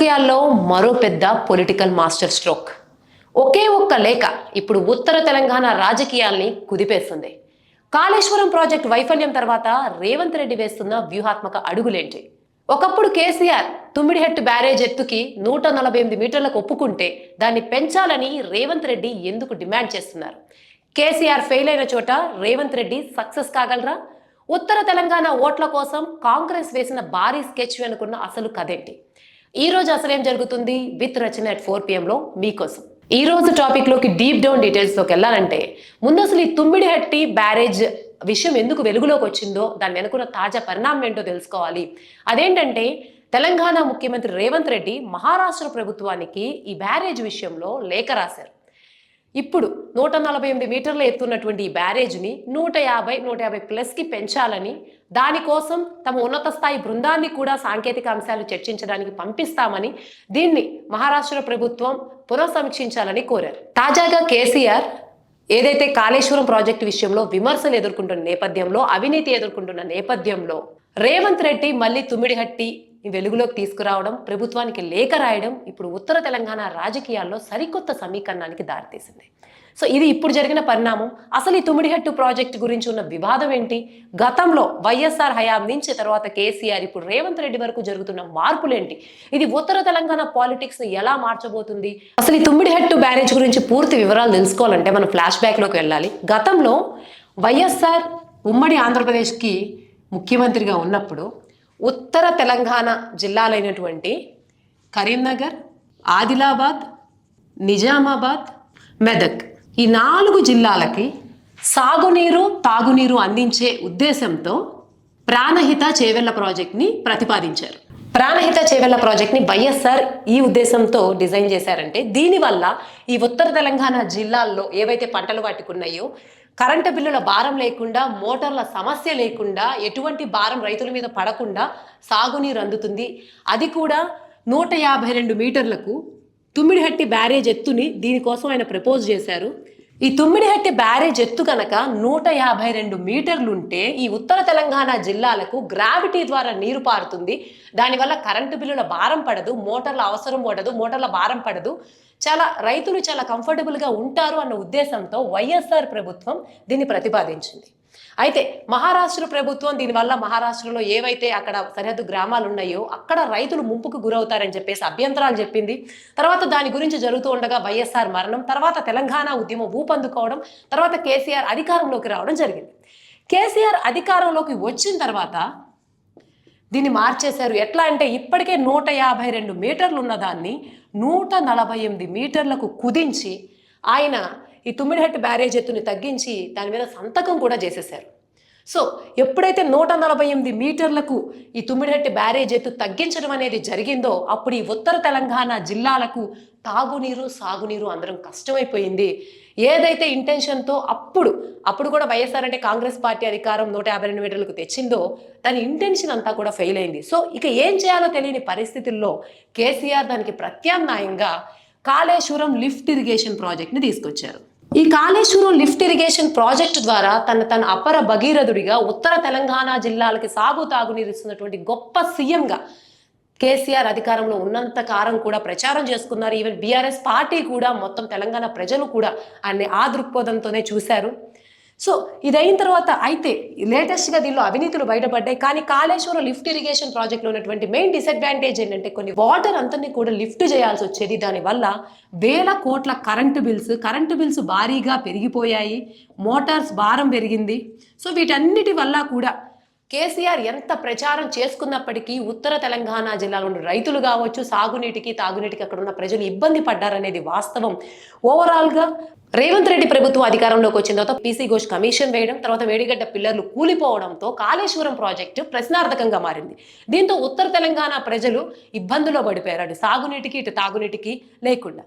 రాజకీయాల్లో మరో పెద్ద పొలిటికల్ మాస్టర్ స్ట్రోక్. ఒకే ఒక్క లేఖ ఇప్పుడు ఉత్తర తెలంగాణ రాజకీయాల్ని కుదిపేస్తుంది. కాళేశ్వరం ప్రాజెక్ట్ వైఫల్యం తర్వాత రేవంత్ రెడ్డి వేస్తున్న వ్యూహాత్మక అడుగులేంటి? ఒకప్పుడు కేసీఆర్ తుమ్మిడిహెట్టు బ్యారేజ్ ఎత్తుకి 148 మీటర్లకు ఒప్పుకుంటే దాన్ని పెంచాలని రేవంత్ రెడ్డి ఎందుకు డిమాండ్ చేస్తున్నారు? కేసీఆర్ ఫెయిల్ అయిన చోట రేవంత్ రెడ్డి సక్సెస్ కాగలరా? ఉత్తర తెలంగాణ ఓట్ల కోసం కాంగ్రెస్ వేసిన భారీ స్కెచ్ వెనుకున్న అసలు కథేంటి? ఈ రోజు అసలేం జరుగుతుంది విత్ రచన at 4 PM లో మీకోసం. ఈ రోజు టాపిక్ లోకి డీప్ డౌన్ డీటెయిల్స్ లోకి వెళ్ళాలంటే ముందు అసలు ఈ తుమ్మిడిహట్టి బ్యారేజ్ విషయం ఎందుకు వెలుగులోకి వచ్చిందో, దాన్ని వెనుకున్న తాజా పరిణామం ఏంటో తెలుసుకోవాలి. అదేంటంటే తెలంగాణ ముఖ్యమంత్రి రేవంత్ రెడ్డి మహారాష్ట్ర ప్రభుత్వానికి ఈ బ్యారేజ్ విషయంలో లేఖ రాశారు. ఇప్పుడు 148 మీటర్ల ఎత్తున్నటువంటి ఈ బ్యారేజ్ని 150 పెంచాలని, దానికోసం తమ ఉన్నత స్థాయి బృందాన్ని కూడా సాంకేతిక అంశాలు చర్చించడానికి పంపిస్తామని, దీన్ని మహారాష్ట్ర ప్రభుత్వం పునఃసమీక్షించాలని కోరారు. తాజాగా కేసీఆర్ ఏదైతే కాళేశ్వరం ప్రాజెక్టు విషయంలో విమర్శలు ఎదుర్కొంటున్న నేపథ్యంలో, అవినీతి ఎదుర్కొంటున్న నేపథ్యంలో రేవంత్ రెడ్డి మళ్ళీ తుమ్మిడిహట్టి వెలుగులోకి తీసుకురావడం, ప్రభుత్వానికి లేఖ రాయడం ఇప్పుడు ఉత్తర తెలంగాణ రాజకీయాల్లో సరికొత్త సమీకరణానికి దారితీసింది. సో ఇది ఇప్పుడు జరిగిన పరిణామం. అసలు ఈ తుమ్మిడిహట్టు ప్రాజెక్టు గురించి ఉన్న వివాదం ఏంటి? గతంలో వైఎస్ఆర్ హయాం నుంచి తర్వాత కేసీఆర్, ఇప్పుడు రేవంత్ రెడ్డి వరకు జరుగుతున్న మార్పులేంటి? ఇది ఉత్తర తెలంగాణ పాలిటిక్స్ ని ఎలా మార్చబోతుంది? అసలు ఈ తుమ్మిడిహట్టు బ్యారేజ్ గురించి పూర్తి వివరాలు తెలుసుకోవాలంటే మనం ఫ్లాష్ బ్యాక్ లోకి వెళ్ళాలి. గతంలో వైఎస్ఆర్ ఉమ్మడి ఆంధ్రప్రదేశ్కి ముఖ్యమంత్రిగా ఉన్నప్పుడు ఉత్తర తెలంగాణ జిల్లాలైనటువంటి కరీంనగర్, ఆదిలాబాద్, నిజామాబాద్, మెదక్, ఈ 4 జిల్లాలకి సాగునీరు, తాగునీరు అందించే ఉద్దేశంతో ప్రాణహిత చేవెళ్ల ప్రాజెక్ట్ని ప్రతిపాదించారు. ప్రాణహిత చేవెళ్ల ప్రాజెక్ట్ని వైఎస్ఆర్ ఈ ఉద్దేశంతో డిజైన్ చేశారంటే, దీనివల్ల ఈ ఉత్తర తెలంగాణ జిల్లాల్లో ఏవైతే పంటలు పట్టుకున్నాయో కరెంటు బిల్లుల భారం లేకుండా, మోటార్ల సమస్య లేకుండా, ఎటువంటి భారం రైతుల మీద పడకుండా సాగునీరు అందుతుంది. అది కూడా 152 మీటర్లకు తుమ్మిడిహట్టి బ్యారేజ్ ఎత్తుని దీనికోసం ఆయన ప్రపోజ్ చేశారు. ఈ తుమ్మిడిహట్టి బ్యారేజ్ ఎత్తు కనుక 152 మీటర్లుంటే ఈ ఉత్తర తెలంగాణ జిల్లాలకు గ్రావిటీ ద్వారా నీరు పారుతుంది. దానివల్ల కరెంటు బిల్లుల భారం పడదు, మోటార్ల అవసరం పడదు, మోటార్ల భారం పడదు, రైతులు చాలా కంఫర్టబుల్గా ఉంటారు అన్న ఉద్దేశంతో వైఎస్ఆర్ ప్రభుత్వం దీన్ని ప్రతిపాదించింది. అయితే మహారాష్ట్ర ప్రభుత్వం దీనివల్ల మహారాష్ట్రలో ఏవైతే అక్కడ సరిహద్దు గ్రామాలు ఉన్నాయో అక్కడ రైతులు ముంపుకు గురవుతారని చెప్పేసి అభ్యంతరాలు చెప్పింది. తర్వాత దాని గురించి జరుగుతూ ఉండగా వైఎస్ఆర్ మరణం, తర్వాత తెలంగాణ ఉద్యమం ఊపందుకోవడం, తర్వాత కేసీఆర్ అధికారంలోకి రావడం జరిగింది. కేసీఆర్ అధికారంలోకి వచ్చిన తర్వాత దీన్ని మార్చేశారు. ఎట్లా అంటే ఇప్పటికే 152 మీటర్లు ఉన్న దాన్ని 148 మీటర్లకు కుదించి ఆయన ఈ తుమ్మిడిహట్టి బ్యారేజ్ ఎత్తుని తగ్గించి దాని మీద సంతకం కూడా చేసేశారు. సో ఎప్పుడైతే 148 మీటర్లకు ఈ తుమ్మిడిహట్టి బ్యారేజ్ ఎత్తు తగ్గించడం అనేది జరిగిందో అప్పుడు ఈ ఉత్తర తెలంగాణ జిల్లాలకు తాగునీరు, సాగునీరు అందరం కష్టమైపోయింది. ఏదైతే ఇంటెన్షన్తో అప్పుడు కూడా వైఎస్ఆర్ అంటే కాంగ్రెస్ పార్టీ అధికారం 152 మీటర్లకు తెచ్చిందో దాని ఇంటెన్షన్ అంతా కూడా ఫెయిల్ అయింది. సో ఇక ఏం చేయాలో తెలియని పరిస్థితుల్లో కేసీఆర్ దానికి ప్రత్యామ్నాయంగా కాళేశ్వరం లిఫ్ట్ ఇరిగేషన్ ప్రాజెక్ట్ని తీసుకొచ్చారు. ఈ కాళేశ్వరం లిఫ్ట్ ఇరిగేషన్ ప్రాజెక్టు ద్వారా తన అపర భగీరథుడిగా ఉత్తర తెలంగాణ జిల్లాలకి సాగు తాగునీరు ఇస్తున్నటువంటి గొప్ప సీఎంగా కేసీఆర్ అధికారంలో ఉన్నంత కాలం కూడా ప్రచారం చేసుకున్నారు. ఈవెన్ బీఆర్ఎస్ పార్టీ కూడా, మొత్తం తెలంగాణ ప్రజలు కూడా ఆయన్ని ఆ దృక్పథంతోనే చూశారు. సో ఇదైన తర్వాత అయితే లేటెస్ట్గా దీనిలో అవినీతులు బయటపడ్డాయి. కానీ కాళేశ్వరం లిఫ్ట్ ఇరిగేషన్ ప్రాజెక్ట్లో ఉన్నటువంటి మెయిన్ డిసడ్వాంటేజ్ ఏంటంటే కొన్ని వాటర్ అంతని కూడా లిఫ్ట్ చేయాల్సి వచ్చేది. దానివల్ల వేల కోట్ల కరెంటు బిల్స్ భారీగా పెరిగిపోయాయి, మోటార్స్ భారం పెరిగింది. సో వీటన్నిటి వల్ల కూడా కేసీఆర్ ఎంత ప్రచారం చేసుకున్నప్పటికీ ఉత్తర తెలంగాణ జిల్లాలో ఉన్న రైతులు కావచ్చు, సాగునీటికి, తాగునీటికి అక్కడ ఉన్న ప్రజలు ఇబ్బంది పడ్డారనేది వాస్తవం. ఓవరాల్గా రేవంత్ రెడ్డి ప్రభుత్వం అధికారంలోకి వచ్చిన తర్వాత పీసీ ఘోష్ కమిషన్ వేయడం, తర్వాత వేడిగడ్డ పిల్లర్లు కూలిపోవడంతో కాళేశ్వరం ప్రాజెక్టు ప్రశ్నార్థకంగా మారింది. దీంతో ఉత్తర తెలంగాణ ప్రజలు ఇబ్బందుల్లో పడిపోయారు, అటు సాగునీటికి ఇటు తాగునీటికి లేకుండా.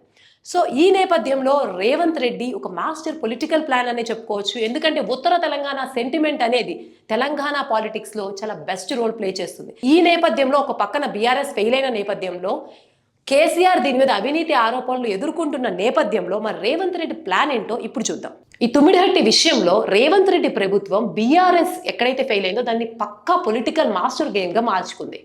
సో ఈ నేపథ్యంలో రేవంత్ రెడ్డి ఒక మాస్టర్ పొలిటికల్ ప్లాన్ అనే చెప్పుకోవచ్చు. ఎందుకంటే ఉత్తర తెలంగాణ సెంటిమెంట్ అనేది తెలంగాణ పాలిటిక్స్లో చాలా బెస్ట్ రోల్ ప్లే చేస్తుంది. ఈ నేపథ్యంలో ఒక పక్కన బీఆర్ఎస్ ఫెయిల్ అయిన నేపథ్యంలో కేసీఆర్ దీని మీద అవినీతి ఆరోపణలు ఎదుర్కొంటున్న నేపథ్యంలో మరి రేవంత్ రెడ్డి ప్లాన్ ఏంటో ఇప్పుడు చూద్దాం. ఈ తుమ్మిడిహట్టి విషయంలో రేవంత్ రెడ్డి ప్రభుత్వం బీఆర్ఎస్ ఎక్కడైతే ఫెయిల్ అయిందో దాన్ని పక్కా పొలిటికల్ మాస్టర్ గేమ్గా మార్చుకుంది.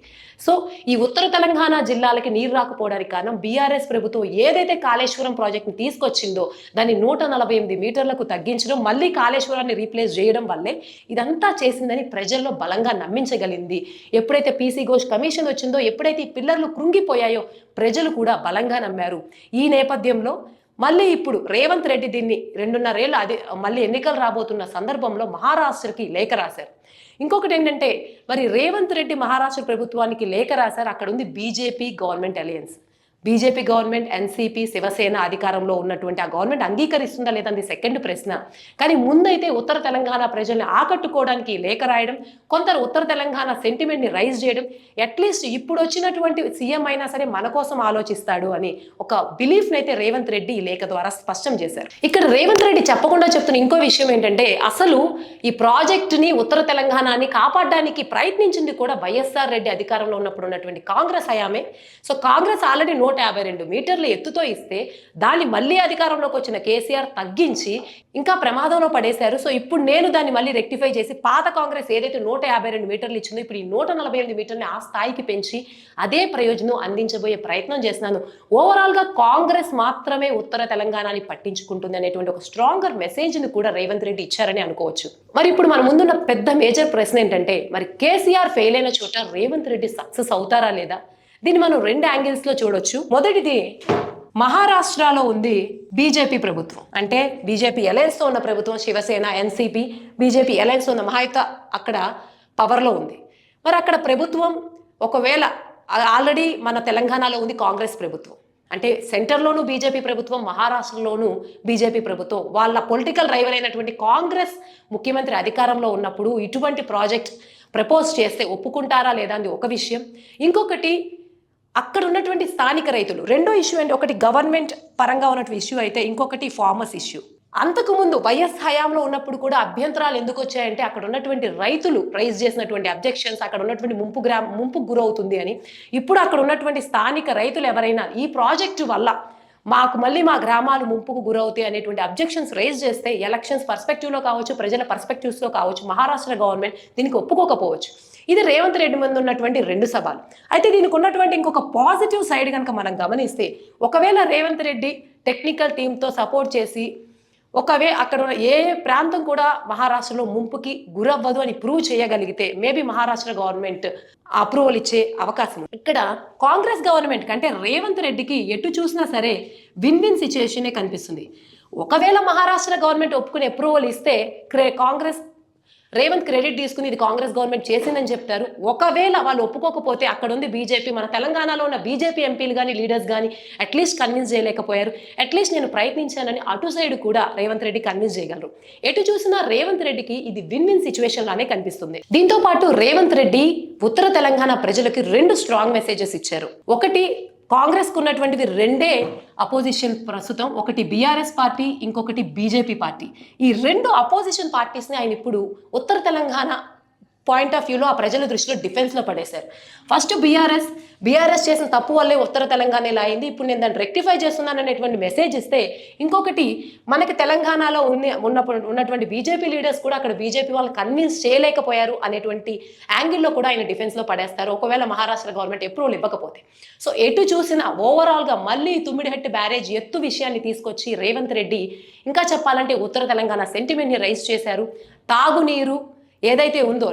సో ఈ ఉత్తర తెలంగాణ జిల్లాలకి నీరు రాకపోవడానికి కారణం బీఆర్ఎస్ ప్రభుత్వం ఏదైతే కాళేశ్వరం ప్రాజెక్ట్ని తీసుకొచ్చిందో దాన్ని 148 మీటర్లకు తగ్గించడం, మళ్ళీ కాళేశ్వరాన్ని రీప్లేస్ చేయడం వల్లే ఇదంతా చేసిందని ప్రజల్లో బలంగా నమ్మించగలిగింది. ఎప్పుడైతే పీసీ ఘోష్ కమిషన్ వచ్చిందో, ఎప్పుడైతే ఈ పిల్లర్లు కృంగిపోయాయో ప్రజలు కూడా బలంగా నమ్మారు. ఈ నేపథ్యంలో మళ్ళీ ఇప్పుడు రేవంత్ రెడ్డి దీన్ని 2.5 ఏళ్ళు మళ్ళీ ఎన్నికలు రాబోతున్న సందర్భంలో మహారాష్ట్రకి లేఖ రాశారు. ఇంకొకటి ఏంటంటే మరి రేవంత్ రెడ్డి మహారాష్ట్ర ప్రభుత్వానికి లేఖ రాశారు. అక్కడ ఉంది BJP government alliance. BJP government, NCP, Shiv Sena అధికారంలో ఉన్నటువంటి ఆ గవర్నమెంట్ అంగీకరిస్తుందా లేదంది సెకండ్ ప్రశ్న. కానీ ముందైతే ఉత్తర తెలంగాణ ప్రజల్ని ఆకట్టుకోవడానికి లేఖ రాయడం, కొందరు ఉత్తర తెలంగాణ సెంటిమెంట్ని రైజ్ చేయడం, అట్లీస్ట్ ఇప్పుడు వచ్చినటువంటి సీఎం అయినా సరే మన కోసం ఆలోచిస్తాడు అని ఒక బిలీఫ్ని అయితే రేవంత్ రెడ్డి ఈ లేఖ ద్వారా స్పష్టం చేశారు. ఇక్కడ రేవంత్ రెడ్డి చెప్పకుండా చెప్తున్న ఇంకో విషయం ఏంటంటే అసలు ఈ ప్రాజెక్టుని ఉత్తర తెలంగాణని కాపాడడానికి ప్రయత్నించింది కూడా వైఎస్ఆర్ రెడ్డి అధికారంలో ఉన్నప్పుడు ఉన్నటువంటి కాంగ్రెస్ హయామే. సో కాంగ్రెస్ ఆల్రెడీ 152 మీటర్ల ఎత్తుతో ఇస్తే దాన్ని మళ్ళీ అధికారంలోకి వచ్చిన కేసీఆర్ తగ్గించి ఇంకా ప్రమాదంలో పడేశారు. సో ఇప్పుడు నేను దాన్ని మళ్ళీ రెక్టిఫై చేసి పాత కాంగ్రెస్ ఏదైతే 152 మీటర్లు ఇచ్చిందో ఇప్పుడు ఈ 148 మీటర్ని ఆ స్థాయికి పెంచి అదే ప్రయోజనం అందించబోయే ప్రయత్నం చేస్తున్నాను. ఓవరాల్గా కాంగ్రెస్ మాత్రమే ఉత్తర తెలంగాణని పట్టించుకుంటుంది అనేటువంటి ఒక స్ట్రాంగర్ మెసేజ్ని కూడా రేవంత్ రెడ్డి ఇచ్చారని అనుకోవచ్చు. మరి ఇప్పుడు మన ముందున్న పెద్ద మేజర్ ప్రశ్న ఏంటంటే మరి కేసీఆర్ ఫెయిల్ అయిన చోట రేవంత్ రెడ్డి సక్సెస్ అవుతారా లేదా? దీన్ని మనం 2 యాంగిల్స్లో చూడొచ్చు. మొదటిది మహారాష్ట్రలో ఉంది బీజేపీ ప్రభుత్వం, అంటే బీజేపీ అలయన్స్తో ఉన్న ప్రభుత్వం, శివసేన, ఎన్సీపీ, బీజేపీ అలయన్స్తో ఉన్న మహాయుత అక్కడ పవర్లో ఉంది. మరి అక్కడ ప్రభుత్వం ఒకవేళ ఆల్రెడీ మన తెలంగాణలో ఉంది కాంగ్రెస్ ప్రభుత్వం, అంటే సెంటర్లోనూ బీజేపీ ప్రభుత్వం, మహారాష్ట్రలోనూ బీజేపీ ప్రభుత్వం. వాళ్ళ పొలిటికల్ రైవల్ అయినటువంటి కాంగ్రెస్ ముఖ్యమంత్రి అధికారంలో ఉన్నప్పుడు ఇటువంటి ప్రాజెక్ట్ ప్రపోజ్ చేస్తే ఒప్పుకుంటారా లేదా అని ఒక విషయం. ఇంకొకటి అక్కడ ఉన్నటువంటి స్థానిక రైతులు. రెండో ఇష్యూ అంటే ఒకటి గవర్నమెంట్ పరంగా ఉన్నటువంటి ఇష్యూ అయితే ఇంకొకటి ఫార్మర్స్ ఇష్యూ. అంతకుముందు వైఎస్ హయాంలో ఉన్నప్పుడు కూడా అభ్యంతరాలు ఎందుకు వచ్చాయంటే అక్కడ ఉన్నటువంటి రైతులు రైజ్ చేసినటువంటి అబ్జెక్షన్స్, అక్కడ ఉన్నటువంటి ముంపుకు గురవుతుంది అని. ఇప్పుడు అక్కడ ఉన్నటువంటి స్థానిక రైతులు ఎవరైనా ఈ ప్రాజెక్టు వల్ల మళ్ళీ మా గ్రామాలు ముంపుకు గురవుతాయి అనేటువంటి అబ్జెక్షన్స్ రైజ్ చేస్తే ఎలక్షన్స్ పర్స్పెక్టివ్లో కావచ్చు, ప్రజల పర్స్పెక్టివ్స్లో కావచ్చు, మహారాష్ట్ర గవర్నమెంట్ దీనికి ఒప్పుకోకపోవచ్చు. ఇది రేవంత్ రెడ్డి ముందు ఉన్నటువంటి 2 సవాలు. అయితే దీనికి ఉన్నటువంటి ఇంకొక పాజిటివ్ సైడ్ కనుక మనం గమనిస్తే ఒకవేళ రేవంత్ రెడ్డి టెక్నికల్ టీంతో సపోర్ట్ చేసి అక్కడ ఉన్న ఏ ప్రాంతం కూడా మహారాష్ట్రలో ముంపుకి గురవ్వదు అని ప్రూవ్ చేయగలిగితే మేబీ మహారాష్ట్ర గవర్నమెంట్ అప్రూవల్ ఇచ్చే అవకాశం. ఇక్కడ కాంగ్రెస్ గవర్నమెంట్ కంటే రేవంత్ రెడ్డికి ఎటు చూసినా సరే విన్ విన్ సిచ్యుయేషనే కనిపిస్తుంది. ఒకవేళ మహారాష్ట్ర గవర్నమెంట్ ఒప్పుకుని అప్రూవల్ ఇస్తే కాంగ్రెస్ రేవంత్ క్రెడిట్ తీసుకుని ఇది కాంగ్రెస్ గవర్నమెంట్ చేసిందని చెప్తారు. ఒకవేళ వాళ్ళు ఒప్పుకోకపోతే అక్కడ ఉంది బీజేపీ, మన తెలంగాణలో ఉన్న బీజేపీ ఎంపీలు కానీ లీడర్స్ కానీ అట్లీస్ట్ కన్విన్స్ చేయలేకపోయారు. అట్లీస్ట్ నేను ప్రయత్నించానని అటు సైడ్ కూడా రేవంత్ రెడ్డి కన్విన్స్ చేయగలరు. ఎటు చూసినా రేవంత్ రెడ్డికి ఇది విన్ విన్ సిచ్యువేషన్ లానే కనిపిస్తుంది. దీంతో పాటు రేవంత్ రెడ్డి ఉత్తర తెలంగాణ ప్రజలకి 2 స్ట్రాంగ్ మెసేజెస్ ఇచ్చారు. ఒకటి కాంగ్రెస్కు ఉన్నటువంటిది 2 అపోజిషన్ ప్రస్తుతం, ఒకటి బీఆర్ఎస్ పార్టీ, ఇంకొకటి బీజేపీ పార్టీ. ఈ 2 అపోజిషన్ పార్టీస్ని ఆయన ఇప్పుడు ఉత్తర తెలంగాణ పాయింట్ ఆఫ్ వ్యూలో ఆ ప్రజల దృష్టిలో డిఫెన్స్లో పడేశారు. ఫస్ట్ బీఆర్ఎస్ చేసిన తప్పు వల్లే ఉత్తర తెలంగాణ ఇలా అయింది, ఇప్పుడు నేను దాన్ని రెక్టిఫై చేస్తున్నాను అనేటువంటి మెసేజ్ ఇస్తే, ఇంకొకటి మనకి తెలంగాణలో ఉన్నటువంటి బీజేపీ లీడర్స్ కూడా అక్కడ బీజేపీ వాళ్ళు కన్విన్స్ చేయలేకపోయారు అనేటువంటి యాంగిల్లో కూడా ఆయన డిఫెన్స్లో పడేస్తారు ఒకవేళ మహారాష్ట్ర గవర్నమెంట్ అప్రూవల్ ఇవ్వకపోతే. సో ఎటు చూసినా ఓవరాల్గా మళ్ళీ తుమ్మిడిహట్టి బ్యారేజ్ ఎత్తు విషయాన్ని తీసుకొచ్చి రేవంత్ రెడ్డి ఇంకా చెప్పాలంటే ఉత్తర తెలంగాణ సెంటిమెంట్ని రైజ్ చేశారు. తాగునీరు ఏదైతే ఉందో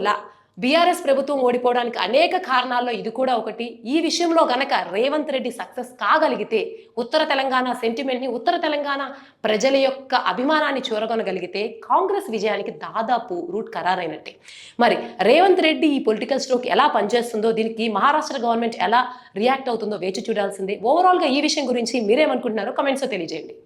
బీఆర్ఎస్ ప్రభుత్వం ఓడిపోవడానికి అనేక కారణాల్లో ఇది కూడా ఒకటి. ఈ విషయంలో గనక రేవంత్ రెడ్డి సక్సెస్ కాగలిగితే ఉత్తర తెలంగాణ సెంటిమెంట్ని, ఉత్తర తెలంగాణ ప్రజల యొక్క అభిమానాన్ని చూరగొనగలిగితే కాంగ్రెస్ విజయానికి దాదాపు రూట్ ఖరారైనట్టే. మరి రేవంత్ రెడ్డి ఈ పొలిటికల్ స్ట్రోక్ ఎలా పనిచేస్తుందో, దీనికి మహారాష్ట్ర గవర్నమెంట్ ఎలా రియాక్ట్ అవుతుందో వేచి చూడాల్సిందే. ఓవరాల్గా ఈ విషయం గురించి మీరేమనుకుంటున్నారో కమెంట్స్లో తెలియజేయండి.